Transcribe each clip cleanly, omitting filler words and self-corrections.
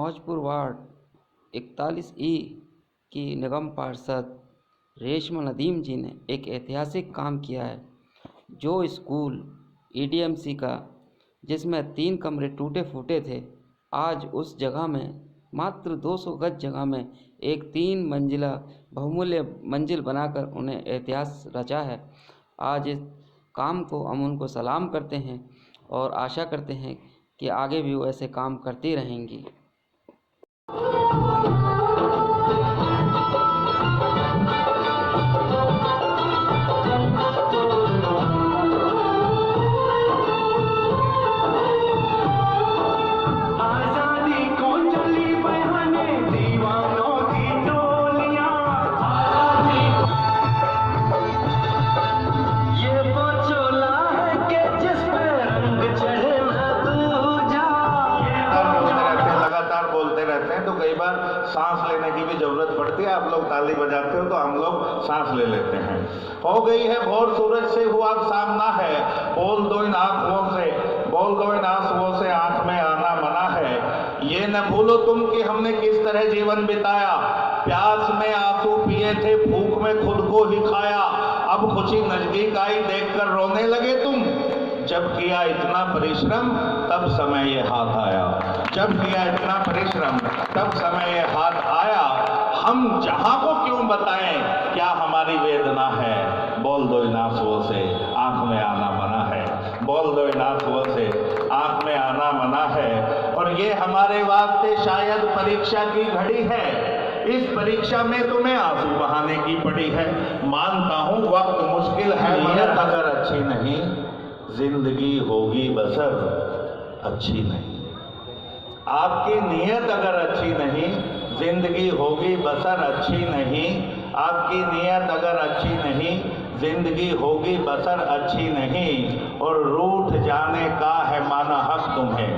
Maujpur ward 41E की निगम पार्षद रेशमा नदीम जी ने एक ऐतिहासिक काम किया है। जो स्कूल EDMC का जिसमें 3 कमरे टूटे फूटे थे, आज उस जगह में मात्र 200 गज जगह में एक 3 मंजिला बहुमूल्य मंजिल बनाकर उन्हें इतिहास रचा है। आज इस काम को हम उनको सलाम करते हैं और आशा करते हैं कि आगे भी वो ऐसे काम करती रहेंगी। तो कई बार सांस लेने की भी जरूरत पड़ती है। आप लोग ताली बजाते हो तो हम लोग सांस ले लेते हैं। हो गई है भोर, सूरज से हुआ सामना है, बोल दो इन आंखों से, बोल दो इन आंसुओं से, आंख में आना मना है। ये न भूलो तुम कि हमने किस तरह जीवन बिताया, प्यास में आंसू पिए थे, भूख में खुद को ही खाया। अब खुशी नजदीक आई, देखकर रोने लगे तुम। जब किया इतना परिश्रम तब समय ये हाथ आया, जब किया इतना परिश्रम तब समय ये हाथ आया। हम जहां को क्यों बताएं क्या हमारी वेदना है, बोल दो इन आंसुओं से, आंख में आना मना है। बोल दो इन आंसुओं से, आंख में आना मना है। और ये हमारे वास्ते शायद परीक्षा की घड़ी है। इस परीक्षा में तुम्हें आंसू बहाने की पड़ी है। मानता हूं वक्त मुश्किल है, मगर अगर अच्छी नहीं जिंदगी होगी बसर अच्छी नहीं। आपकी नीयत अगर अच्छी नहीं जिंदगी होगी बसर अच्छी नहीं। आपकी नीयत अगर अच्छी नहीं जिंदगी होगी बसर अच्छी नहीं। और रूठ जाने का है माना हक तुम्हें।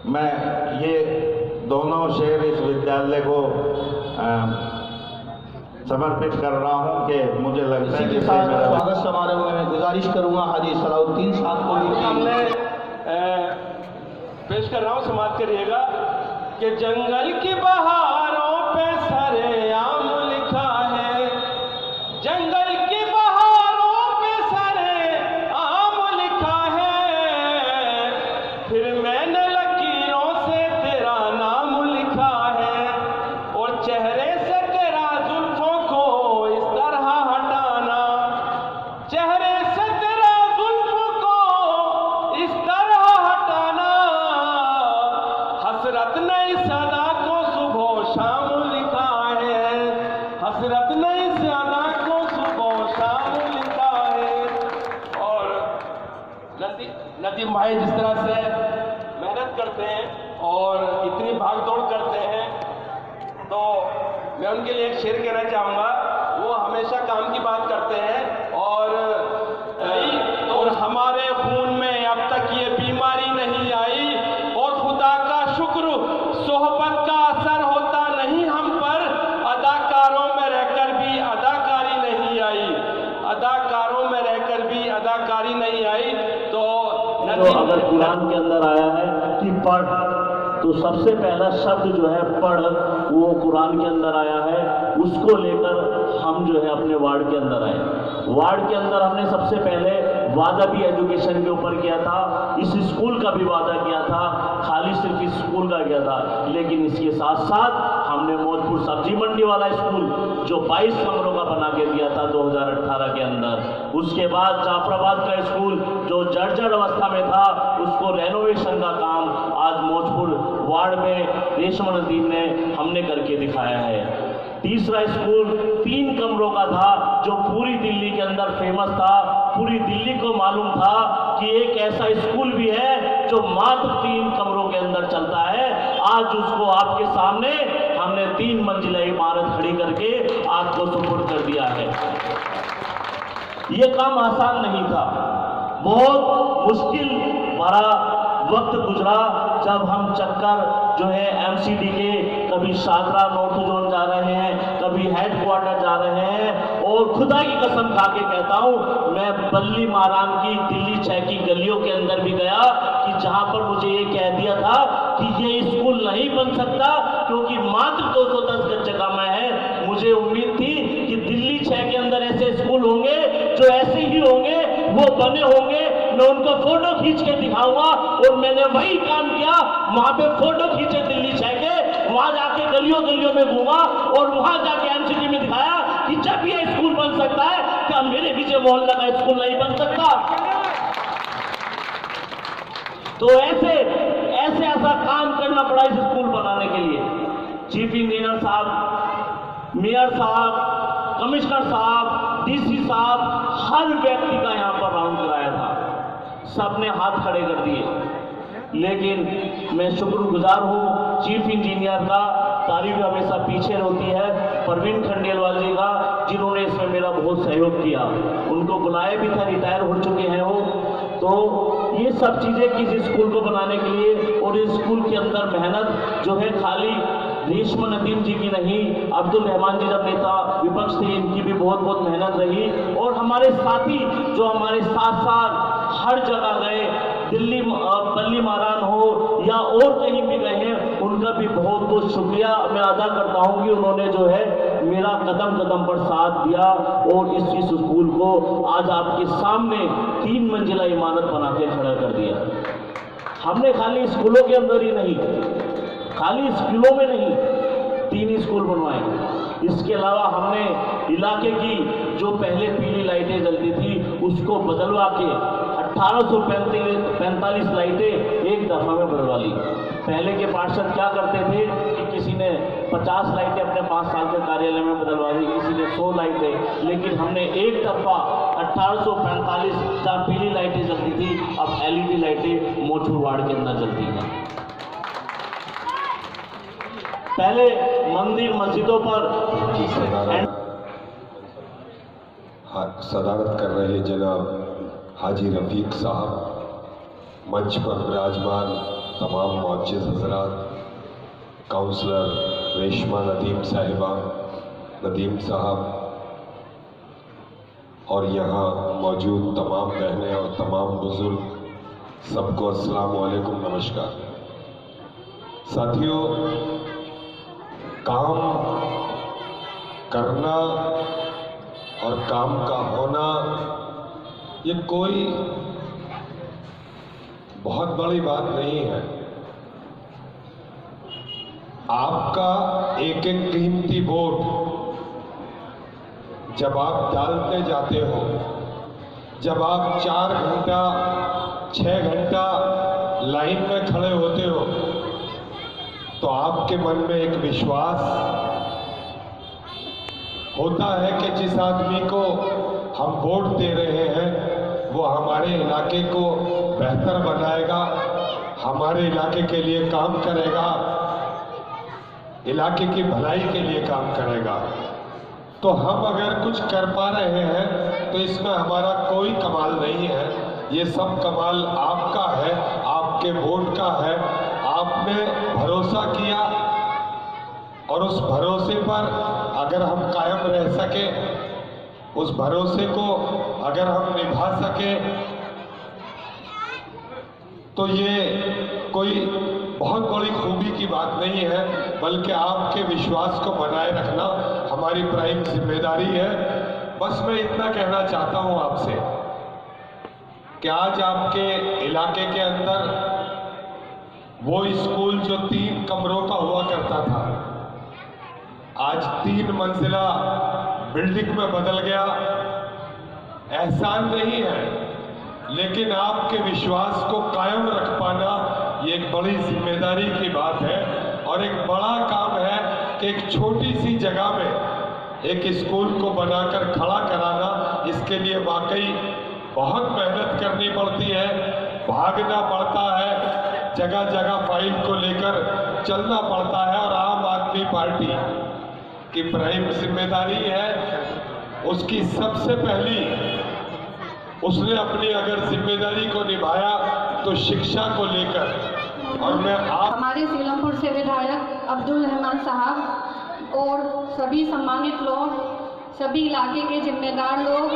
मैं ये दोनों शेर इस विद्यालय को समर्पित कर रहा हूं कि मुझे लगता है कि स्वागत समारोह में मैं गुजारिश करूंगा हाजी सलाउद्दीन साहब को भी सामने पेश कर रहा हूं, समाप्त करिएगा कि जंगल की बहारों पे सरेआम लिखा है, जंगल की बहारों पे सरेआम लिखा है। फिर मैंने लकीरों से तेरा नाम लिखा है, और चेहरे से तेरा जुल्फों को इस तरह हटाना, चेहरे से तेरा जुल्फों को इस तरह हटाना। हसरत ने इस अदा को सुबह शाम लिखा है, हसरत ने इस अदा को सुबह शाम लिखा है। और नदीम भाई जिस तरह से मेहनत करते हैं और इतनी भागदौड़ करते हैं, तो मैं उनके लिए एक शेर कहना चाहूँगा। वो हमेशा काम की बात करते हैं और हमारे खून में अब तक ये बीमारी नहीं आई, और खुदा का शुक्र सोहबत का असर होता नहीं हम पर। अदाकारों में रहकर भी अदाकारी नहीं आई, अदाकारों में रहकर भी अदाकारी नहीं आई। तो अगर कुरान के अंदर आया है कि पढ़, तो सबसे पहला शब्द जो है पढ़, वो कुरान के अंदर आया है। उसको लेकर हम जो है अपने वार्ड के अंदर आए। वार्ड के अंदर हमने सबसे पहले वादा भी एजुकेशन के ऊपर किया था, इस स्कूल का भी वादा किया था, खाली सिर्फ इस स्कूल का किया था। लेकिन इसके साथ साथ हमने मौजपुर सब्जी मंडी वाला स्कूल जो 22 कमरों का बना के दिया था 2018 के अंदर। उसके बाद जाफराबाद का स्कूल जो जर्जर अवस्था में था, उसको रेनोवेशन का काम आज मौजपुर वार्ड में रेशमा नदीम ने हमने करके दिखाया है। तीसरा स्कूल 3 कमरों का था जो पूरी दिल्ली के अंदर फेमस था। पूरी दिल्ली को मालूम था कि एक ऐसा स्कूल भी है जो मात्र 3 कमरों के अंदर चलता है। आज उसको आपके सामने हमने 3 मंजिला इमारत खड़ी करके आपको सुपुर्द कर दिया है। ये काम आसान नहीं था, बहुत मुश्किल भरा वक्त गुजरा जब हम चक्कर जो है MCD के कभी शादरा नॉर्थ जोन जा रहे हैं, कभी हेडक्वार्टर जा रहे हैं। और खुदा की कसम खा के कहता हूँ, मैं बल्ली माराम की दिल्ली 6 की गलियों के अंदर भी गया कि जहाँ पर मुझे ये कह दिया था कि ये स्कूल नहीं बन सकता क्योंकि मात्र 210 गज जगह में है। मुझे उम्मीद थी कि दिल्ली 6 के अंदर ऐसे स्कूल होंगे जो ऐसे ही होंगे, वो बने होंगे, मैं उनका फोटो खींच के दिखाऊंगा। और मैंने वही काम किया, वहां पे फोटो खींचे दिल्ली 6 के, वहां जाके गलियों गलियों में घूमा और वहां जाके एमसीडी में दिखाया कि जब ये स्कूल बन सकता है, क्या मेरे विजय मोहल्ला का स्कूल नहीं बन सकता। तो ऐसा काम करना पड़ा इस स्कूल बनाने के लिए। चीफ इंजीनियर साहब, मेयर साहब, कमिश्नर साहब, डीसी साहब, हर व्यक्ति का यहाँ पर राउंड कराया था, सबने हाथ खड़े कर दिए। लेकिन मैं शुक्रगुजार हूँ चीफ इंजीनियर का, तारीफ हमेशा पीछे होती है, परवीन खंडेलवाल जी का, जिन्होंने इसमें मेरा बहुत सहयोग किया। उनको बुलाया भी था, रिटायर हो चुके हैं वो। तो ये सब चीज़ें किस स्कूल को बनाने के लिए, और इस स्कूल के अंदर मेहनत जो है खाली रेशमा नदीम जी की नहीं, अब्दुल रहमान जी जब नेता विपक्ष थे, इनकी भी बहुत बहुत मेहनत रही। और हमारे साथी जो हमारे साथ साथ हर जगह गए, दिल्ली बल्ली मारान हो या और कहीं भी गए हैं, उनका भी बहुत बहुत शुक्रिया मैं अदा करता हूं कि उन्होंने जो है मेरा कदम कदम पर साथ दिया और इस स्कूल को आज आपके सामने 3 मंजिला इमारत बना के खड़ा कर दिया। हमने खाली स्कूलों के अंदर ही नहीं, खाली स्कूलों में नहीं, 3 स्कूल बनवाए। इसके अलावा हमने इलाके की जो पहले पीली लाइटें जलती थी उसको बदलवा के 1845 लाइटें एक दफा में बदलवा ली। पहले के पार्षद क्या करते थे कि किसी ने 50 लाइटें अपने 5 साल के कार्यालय में बदलवा दी, किसी ने 100 लाइटें, लेकिन हमने एक दफा 1845 जहाँ पीली लाइटें जलती थी, अब LED लाइटें मोचूर वार्ड के अंदर जलती हैं। पहले मंदिर मस्जिदों पर सदारत कर रहे जनाब हाजी रफीक साहब, मंच पर विराजमान तमाम मुअज्जिज़ हज़रात, काउंसलर रेशमा नदीम साहिबा, नदीम साहब, और यहाँ मौजूद तमाम बहनें और तमाम बुज़ुर्ग, सबको अस्सलाम वालेकुम, नमस्कार। साथियों, काम करना और काम का होना ये कोई बहुत बड़ी बात नहीं है। आपका एक एक कीमती वोट जब आप डालते जाते हो, जब आप 4 घंटा 6 घंटा लाइन में खड़े होते हो, तो आपके मन में एक विश्वास होता है कि जिस आदमी को हम वोट दे रहे हैं वो हमारे इलाके को बेहतर बनाएगा, हमारे इलाके के लिए काम करेगा, इलाके की भलाई के लिए काम करेगा। तो हम अगर कुछ कर पा रहे हैं तो इसमें हमारा कोई कमाल नहीं है, ये सब कमाल आपका है, आपके वोट का है। आपने भरोसा किया और उस भरोसे पर अगर हम कायम रह सके, उस भरोसे को अगर हम निभा सके, तो ये कोई बहुत बड़ी खूबी की बात नहीं है, बल्कि आपके विश्वास को बनाए रखना हमारी प्राइम जिम्मेदारी है। बस मैं इतना कहना चाहता हूं आपसे कि आज आपके इलाके के अंदर वो स्कूल जो 3 कमरों का हुआ करता था, आज 3 मंजिला बिल्डिंग में बदल गया। एहसान नहीं है, लेकिन आपके विश्वास को कायम रख पाना ये एक बड़ी जिम्मेदारी की बात है और एक बड़ा काम है कि एक छोटी सी जगह में एक स्कूल को बनाकर खड़ा कराना। इसके लिए वाकई बहुत मेहनत करनी पड़ती है, भागना पड़ता है, जगह जगह फाइल को लेकर चलना पड़ता है। और आम आदमी पार्टी की प्राइम जिम्मेदारी है, उसकी सबसे पहली उसने अपनी अगर जिम्मेदारी को निभाया तो शिक्षा को लेकर। और मैं हमारे सीलमपुर से विधायक अब्दुल रहमान साहब और सभी सम्मानित लोग, सभी इलाके के जिम्मेदार लोग,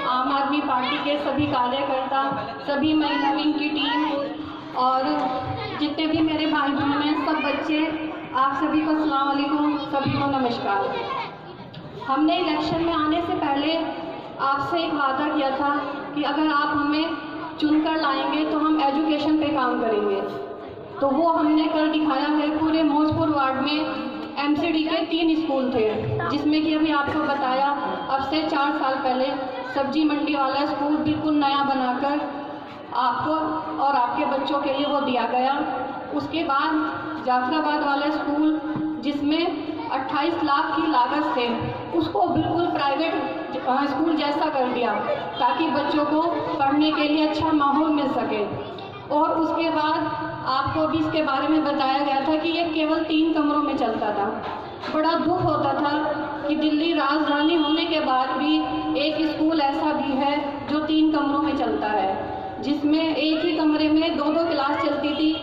आम आदमी पार्टी के सभी कार्यकर्ता, सभी महिला विंग की टीम और जितने भी मेरे भाई बहन हैं, सब बच्चे, आप सभी को अस्सलाम वालेकुम, सभी को नमस्कार। हमने इलेक्शन में आने से पहले आपसे एक वादा किया था कि अगर आप हमें चुनकर लाएंगे तो हम एजुकेशन पे काम करेंगे। तो वो हमने कर दिखाया है। पूरे मौजपुर वार्ड में MCD के 3 स्कूल थे, जिसमें कि अभी आपको बताया अब से 4 साल पहले सब्जी मंडी वाला स्कूल बिल्कुल नया बनाकर आपको और आपके बच्चों के लिए वो दिया गया। उसके बाद जाफराबाद वाला स्कूल, जिसमें 28 लाख की लागत से उसको बिल्कुल प्राइवेट स्कूल जैसा कर दिया ताकि बच्चों को पढ़ने के लिए अच्छा माहौल मिल सके। और उसके बाद आपको भी इसके बारे में बताया गया था कि ये केवल 3 कमरों में चलता था। बड़ा दुख होता था कि दिल्ली राजधानी होने के बाद भी एक स्कूल ऐसा भी है जो 3 कमरों में चलता है, जिसमें एक ही कमरे में 2-2 क्लास चलती थी।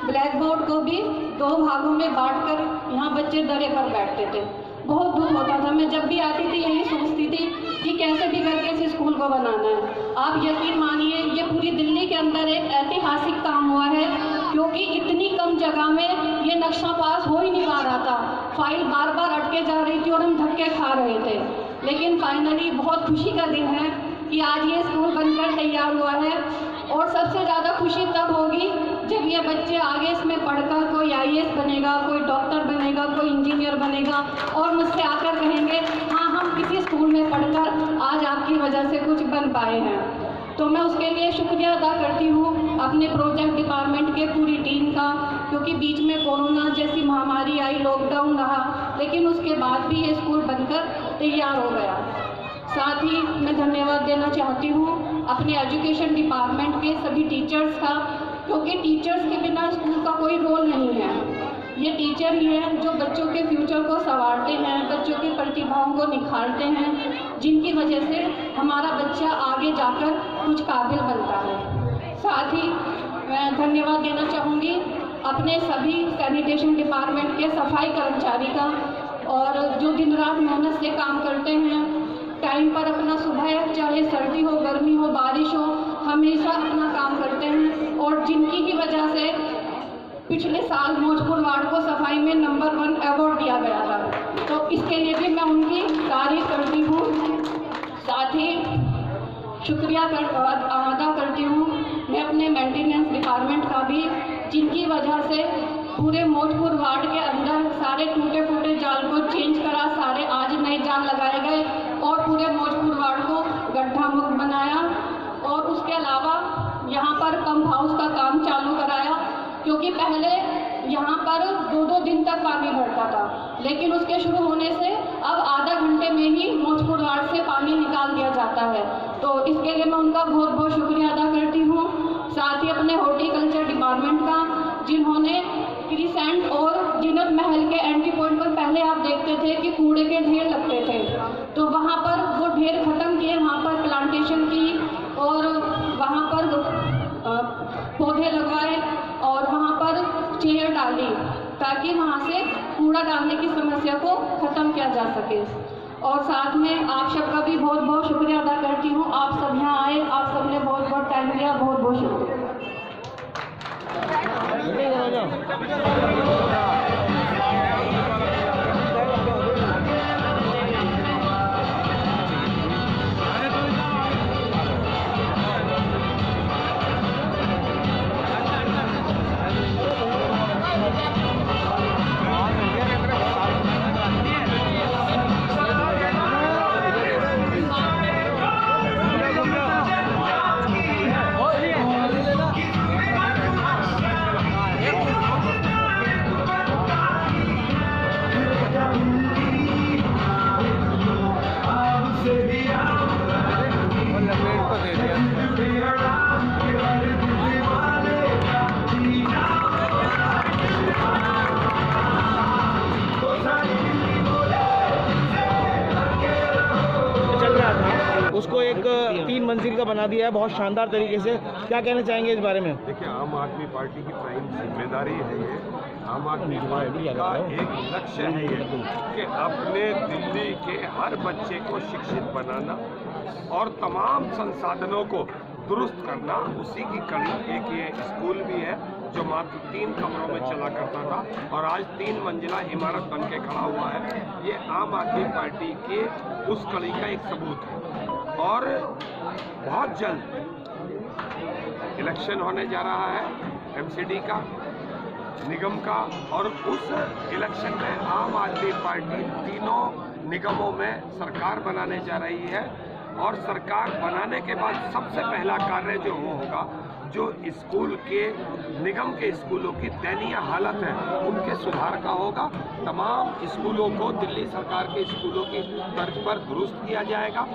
ब्लैक बोर्ड को भी 2 भागों में बांटकर यहाँ बच्चे दरे पर बैठते थे। बहुत दुख होता था। मैं जब भी आती थी यही सोचती थी कि कैसे भी करके इस स्कूल को बनाना है। आप यकीन मानिए, ये पूरी दिल्ली के अंदर एक ऐतिहासिक काम हुआ है, क्योंकि इतनी कम जगह में ये नक्शा पास हो ही नहीं पा रहा था। फाइल बार बार अटके जा रही थी और हम धक्के खा रहे थे। लेकिन फाइनली बहुत खुशी का दिन है कि आज ये स्कूल बनकर तैयार हुआ है। और सबसे ज़्यादा खुशी तब होगी जब ये बच्चे आगे इसमें पढ़कर कोई IAS बनेगा, कोई डॉक्टर बनेगा, कोई इंजीनियर बनेगा और मुझसे आकर कहेंगे हाँ हम किसी स्कूल में पढ़कर आज आपकी वजह से कुछ बन पाए हैं। तो मैं उसके लिए शुक्रिया अदा करती हूँ अपने प्रोजेक्ट डिपार्टमेंट के पूरी टीम का, क्योंकि बीच में कोरोना जैसी महामारी आई, लॉकडाउन रहा, लेकिन उसके बाद भी ये स्कूल बनकर तैयार हो गया। साथ ही मैं धन्यवाद देना चाहती हूँ अपने एजुकेशन डिपार्टमेंट के सभी टीचर्स का, क्योंकि टीचर्स के बिना स्कूल का कोई रोल नहीं है। ये टीचर ही हैं जो बच्चों के फ्यूचर को संवारते हैं, बच्चों की प्रतिभाओं को निखारते हैं, जिनकी वजह से हमारा बच्चा आगे जाकर कुछ काबिल बनता है। साथ ही मैं धन्यवाद देना चाहूँगी अपने सभी सैनिटेशन डिपार्टमेंट के सफाई कर्मचारी का, और जो दिन रात मेहनत से काम करते हैं, टाइम पर अपना सुबह चाहे सर्दी हो, गर्मी हो, बारिश हो, हमेशा अपना काम करते हैं, और जिनकी ही वजह से पिछले साल मौजपुर वार्ड को सफाई में नंबर 1 अवार्ड दिया गया था। तो इसके लिए भी मैं उनकी तारीफ करती हूँ। साथ ही शुक्रिया अदा करती हूँ मैं अपने मेंटेनेंस डिपार्टमेंट का भी, जिनकी वजह से पूरे मौजपुर वार्ड के अंदर सारे टूटे फूटे जाल को चेंज करा, सारे आज नए जाल लगाए गए और पूरे मौजपुर वार्ड को गड्ढा मुक्त बनाया। और उसके अलावा यहाँ पर पंप हाउस का काम चालू कराया, क्योंकि पहले यहाँ पर 2-2 दिन तक पानी भरता था, लेकिन उसके शुरू होने से अब आधा घंटे में ही मौजपुर वार्ड से पानी निकाल दिया जाता है। तो इसके लिए मैं उनका बहुत बहुत शुक्रिया अदा करती हूँ। साथ ही अपने हॉर्टिकल्चर डिपार्टमेंट का, जिन्होंने क्रिसेंट और जिनत महल के एंट्री पॉइंट पर पहले आप देखते थे कि कूड़े के ढेर लगते थे, तो वहाँ पर वो ढेर खत्म किए, वहाँ पर प्लांटेशन की और वहाँ पर पौधे लगाए और वहाँ पर चेयर डाली, ताकि वहाँ से कूड़ा डालने की समस्या को ख़त्म किया जा सके। और साथ में आप सबका भी बहुत बहुत शुक्रिया अदा करती हूँ। आप सब यहाँ आए, आप सब ने बहुत बहुत टाइम दिया, बहुत बहुत शुक्रिया। उसको एक 3 मंजिल का बना दिया है बहुत शानदार तरीके से। क्या कहना चाहेंगे इस बारे में? देखिए, आम आदमी पार्टी की प्राइम जिम्मेदारी है ये। आम आदमी पार्टी का एक लक्ष्य है ये कि अपने दिल्ली के हर बच्चे को शिक्षित बनाना और तमाम संसाधनों को दुरुस्त करना, उसी की कड़ी एक ये स्कूल भी है जो मात्र 3 कमरों में चला करता था और आज 3 मंजिला इमारत बन के खड़ा हुआ है। ये आम आदमी पार्टी के उस कड़ी का एक सबूत है। और बहुत जल्द इलेक्शन होने जा रहा है एमसीडी का, निगम का, और उस इलेक्शन में आम आदमी पार्टी तीनों निगमों में सरकार बनाने जा रही है। और सरकार बनाने के बाद सबसे पहला कार्य जो होगा, जो स्कूल के निगम के स्कूलों की दयनीय हालत है उनके सुधार का होगा। तमाम स्कूलों को दिल्ली सरकार के स्कूलों की तर्ज पर दुरुस्त किया जाएगा,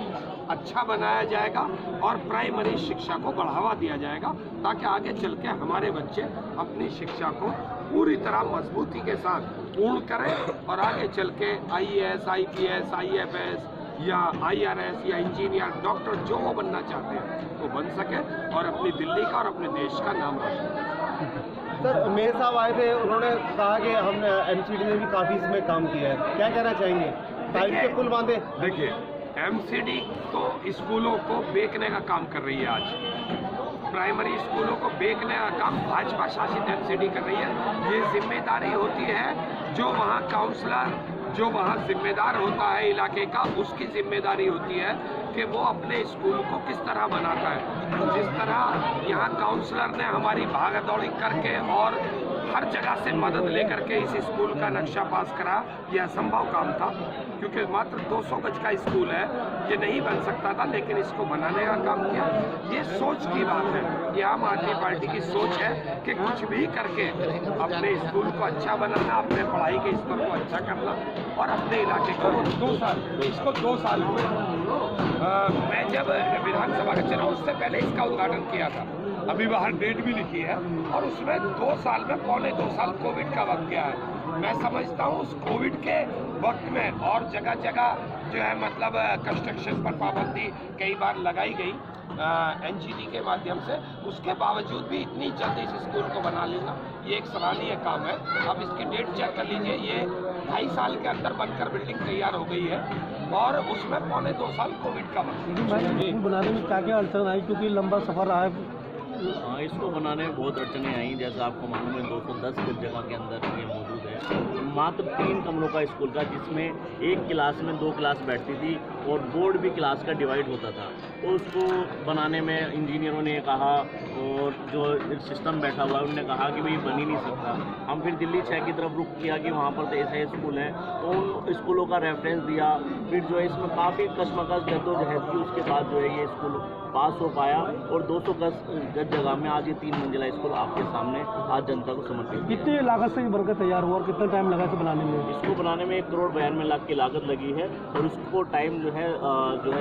अच्छा बनाया जाएगा और प्राइमरी शिक्षा को बढ़ावा दिया जाएगा, ताकि आगे चल के हमारे बच्चे अपनी शिक्षा को पूरी तरह मजबूती के साथ पूर्ण करें और आगे चल के IAS, IPS, IFS या IRS या इंजीनियर, डॉक्टर जो वो बनना चाहते हैं वो बन सके और अपनी दिल्ली का और अपने देश का नाम रोशन करें। सर, मेयर साहब आए थे, उन्होंने कहा कि हमने एमसीडी ने भी काफ़ी इसमें काम किया है, क्या कहना चाहेंगे? टाइम के पुल बांधे। देखिए, एमसीडी तो स्कूलों को बेचने का काम कर रही है। आज प्राइमरी स्कूलों को बेचने का काम भाजपा शासित एमसीडी कर रही है। ये जिम्मेदारी होती है जो वहाँ काउंसलर, जो वहाँ जिम्मेदार होता है इलाके का, उसकी जिम्मेदारी होती है कि वो अपने स्कूल को किस तरह बनाता है। जिस तरह यहाँ काउंसलर ने हमारी भागदौड़ी करके और हर जगह से मदद लेकर के इस स्कूल का नक्शा पास करा, यह असंभव काम था क्योंकि मात्र 200 गज का स्कूल है, ये नहीं बन सकता था, लेकिन इसको बनाने का काम किया। ये सोच की बात है, ये आम आदमी पार्टी की सोच है कि कुछ भी करके अपने स्कूल को अच्छा बनाना, अपने पढ़ाई के स्तर को अच्छा करना और अपने इलाके को 2 साल, इसको 2 साल हुए। मैं जब विधानसभा का चुनाव उससे पहले इसका उद्घाटन किया था, अभी बाहर डेट भी लिखी है, और उसमें 2 साल में 2.25 साल कोविड का वक्त गया है। मैं समझता हूँ उस कोविड के वक्त में और जगह जगह जो है मतलब कंस्ट्रक्शन पर पाबंदी कई बार लगाई गई एनजीटी के माध्यम से, उसके बावजूद भी इतनी जल्दी इस स्कूल को बना लेना ये एक सराहनीय काम है। अब इसकी डेट चेक कर लीजिए, ये 2.5 साल के अंदर बनकर बिल्डिंग तैयार हो गई है और उसमें 2.25 साल कोविड का वक्त। बनाने में क्या क्या अड़चन आई, क्योंकि लंबा सफ़र रहा है? हाँ, इसको बनाने में बहुत अड़चनें आई। जैसा आपको मालूम है 210 गज जगह के अंदर ये मौजूद है। मात्र 3 कमरों का स्कूल का, जिसमें एक क्लास में 2 क्लास बैठती थी और बोर्ड भी क्लास का डिवाइड होता था। तो उसको बनाने में इंजीनियरों ने कहा और जो सिस्टम बैठा हुआ है उन्होंने कहा कि भाई बन ही नहीं सकता। हम फिर दिल्ली 6 की तरफ रुख किया कि वहाँ पर तो ऐसे स्कूल हैं, तो उन स्कूलों का रेफरेंस दिया। फिर जो है इसमें काफ़ी कश्मकश जद्दोजहद की, उसके बाद जो है ये स्कूल पास हो पाया और 200 गज जगह में आज ये 3 मंजिला स्कूल आपके सामने आज जनता को समर्पित। कितनी लागत से बनकर तैयार हुआ और कितना टाइम लगा इसे बनाने में? इसको बनाने में 1 करोड़ 92 लाख की लागत लगी है और इसको टाइम जो है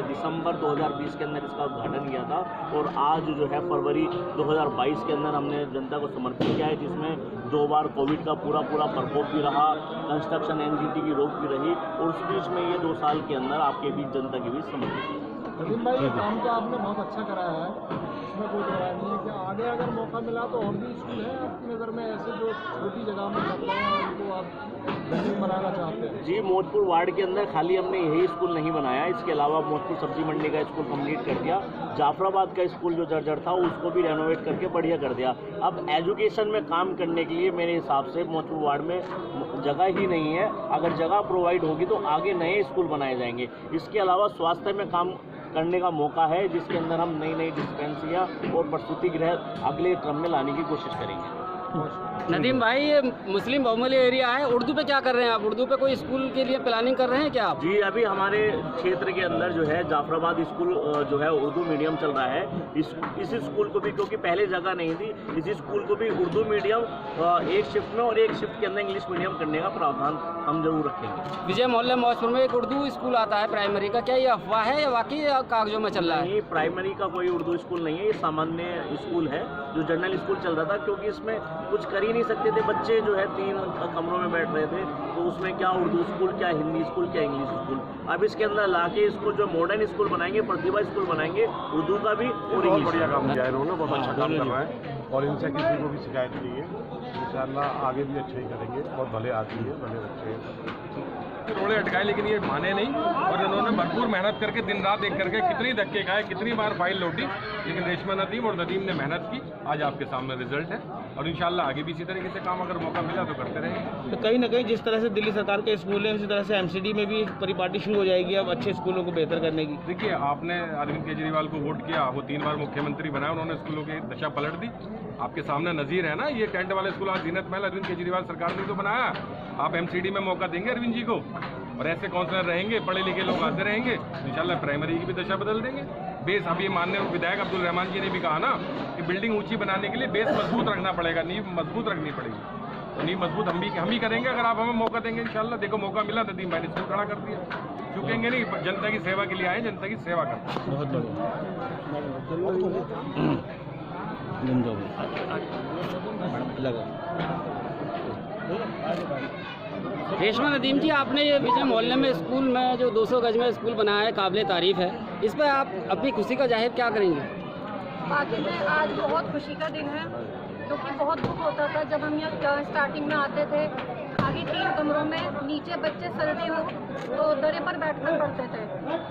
दिसंबर 2020 के अंदर इसका उद्घाटन किया था और आज जो है फरवरी 2022 के अंदर हमने जनता को समर्पित किया है, जिसमें 2 बार कोविड का पूरा प्रकोप भी रहा, कंस्ट्रक्शन एनजीटी की रोक भी रही और उस बीच में ये 2 साल के अंदर आपके बीच जनता के बीच समर्पित किया। नदीम भाई, ये काम तो आपने बहुत अच्छा कराया है, इसमें कोई दरार नहीं है। कि आगे अगर मौका मिला तो और भी स्कूल हैं आपकी नज़र में ऐसे जो छोटी जगह में चल रहे हैं उनको आप बिल्डिंग बनाना चाहते हैं? जी, मौजपुर वार्ड के अंदर खाली हमने यही स्कूल नहीं बनाया, इसके अलावा मौजपुर सब्जी मंडी का स्कूल कंप्लीट कर दिया, जाफराबाद का स्कूल जो जर्जर था उसको भी रेनोवेट करके बढ़िया कर दिया। अब एजुकेशन में काम करने के लिए मेरे हिसाब से मौजपुर वार्ड में जगह ही नहीं है। अगर जगह प्रोवाइड होगी तो आगे नए स्कूल बनाए जाएंगे। इसके अलावा स्वास्थ्य में काम करने का मौका है, जिसके अंदर हम नई डिस्पेंसरियाँ और प्रसूति गृह अगले क्रम में लाने की कोशिश करेंगे। नदीम भाई, ये मुस्लिम बहुमूल्य एरिया है, उर्दू पे क्या कर रहे हैं आप? उर्दू पे कोई स्कूल के लिए प्लानिंग कर रहे हैं क्या आप? जी, अभी हमारे क्षेत्र के अंदर जो है जाफराबाद स्कूल जो है उर्दू मीडियम चल रहा है। इस स्कूल को भी, क्योंकि पहले जगह नहीं थी, इस स्कूल को भी उर्दू मीडियम एक शिफ्ट में और एक शिफ्ट के अंदर इंग्लिश मीडियम करने का प्रावधान हम जरूर रखेंगे। विजय मोहल्ला मौजपुर में एक उर्दू स्कूल आता है प्राइमरी का, क्या ये अफवाह है या वाकई कागजों में चल रहा है? नहीं, प्राइमरी का कोई उर्दू स्कूल नहीं है, ये सामान्य स्कूल है जो जनरल स्कूल चल रहा था, क्योंकि इसमें कुछ कर ही नहीं सकते थे। बच्चे जो है 3 कमरों में बैठ रहे थे, तो उसमें क्या उर्दू स्कूल, क्या हिंदी स्कूल, क्या इंग्लिश स्कूल। अब इसके अंदर लाके इसको जो मॉडर्न स्कूल बनाएंगे, प्रतिभा स्कूल बनाएंगे, उर्दू का भी और बहुत बढ़िया काम किया है इन्होंने, बहुत अच्छा काम कर रहा है और इनसे किसी को भी शिकायत नहीं है। इंशाल्लाह आगे भी अच्छे ही करेंगे और भले आदमी है, भले बच्चे हैं। सबके रोड़े अटकाए, लेकिन ये माने नहीं और इन्होंने भरपूर मेहनत करके दिन रात एक करके कितनी धक्के खाए, कितनी बार फाइल लौटी, लेकिन रेशमा नदीम और नदीम ने मेहनत की। आज आपके सामने रिजल्ट है और इंशाल्लाह आगे भी इसी तरीके से काम अगर मौका मिला तो करते रहेंगे। तो कहीं ना कहीं जिस तरह से दिल्ली सरकार के स्कूल है उसी तरह से एमसीडी में भी परिपाटी शुरू हो जाएगी अब अच्छे स्कूलों को बेहतर करने की। देखिए, आपने अरविंद केजरीवाल को वोट किया, वो 3 बार मुख्यमंत्री बनाया, उन्होंने स्कूलों की दशा पलट दी। आपके सामने नज़ीर है ना, ये टेंट वाले स्कूल आज जीनत महल अरविंद केजरीवाल सरकार ने तो बनाया। आप एमसीडी में मौका देंगे अरविंद जी को और ऐसे काउंसलर रहेंगे, पढ़े लिखे लोग आते रहेंगे, इंशाल्लाह प्राइमरी की भी दशा बदल देंगे। बेस, अभी माननीय विधायक अब्दुल रहमान जी ने भी कहा ना कि बिल्डिंग ऊंची बनाने के लिए बेस मजबूत रखना पड़ेगा, नींव मजबूत रखनी पड़ेगी। तो नींव मजबूत हम ही करेंगे अगर आप हमें मौका देंगे इंशाल्लाह। देखो, मौका मिला, नदीम भाई ने स्कूल खड़ा कर दिया। चुकेंगे नहीं, जनता की सेवा के लिए आए, जनता की सेवा करते हैं। बहुत रेशमा नदीम जी, आपने ये विजय मोहल्ले में स्कूल में जो 200 गज में स्कूल बनाया है, काबिल तारीफ है, इस पर आप अपनी खुशी का जाहिर क्या करेंगे? बाकी में आज बहुत खुशी का दिन है, क्योंकि बहुत दुख होता था जब हम यहाँ स्टार्टिंग में आते थे, आगे 3 कमरों में, नीचे बच्चे सर्दी हो तो दरे पर बैठकर पढ़ते थे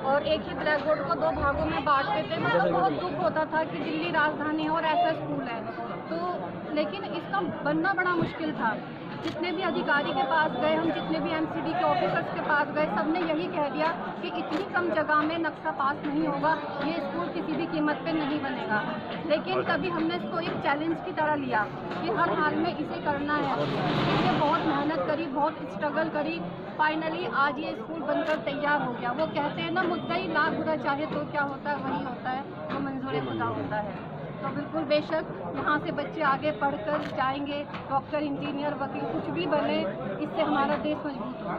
और एक ही ब्लैक बोर्ड को 2 भागों में बांटते थे। मतलब बहुत दुख होता था कि दिल्ली राजधानी है और ऐसा स्कूल है, तो लेकिन इसका बनना बड़ा मुश्किल था। जितने भी अधिकारी के पास गए हम, जितने भी एमसीडी के ऑफिसर्स के पास गए, सबने यही कह दिया कि इतनी कम जगह में नक्शा पास नहीं होगा, ये स्कूल किसी भी कीमत पे नहीं बनेगा। लेकिन तभी हमने इसको एक चैलेंज की तरह लिया कि हर हाल में इसे करना है। इसके लिए बहुत मेहनत करी, बहुत स्ट्रगल करी, फाइनली आज ये स्कूल बनकर तैयार हो गया। वो कहते हैं ना, मुद्दई लाख बुरा चाहे तो क्या होता है, वही होता है, वो मंजूर खुदा होता है। तो बिल्कुल बेशक यहाँ से बच्चे आगे पढ़कर जाएंगे, डॉक्टर, इंजीनियर, वकील, कुछ भी बने, इससे हमारा देश मजबूत होगा।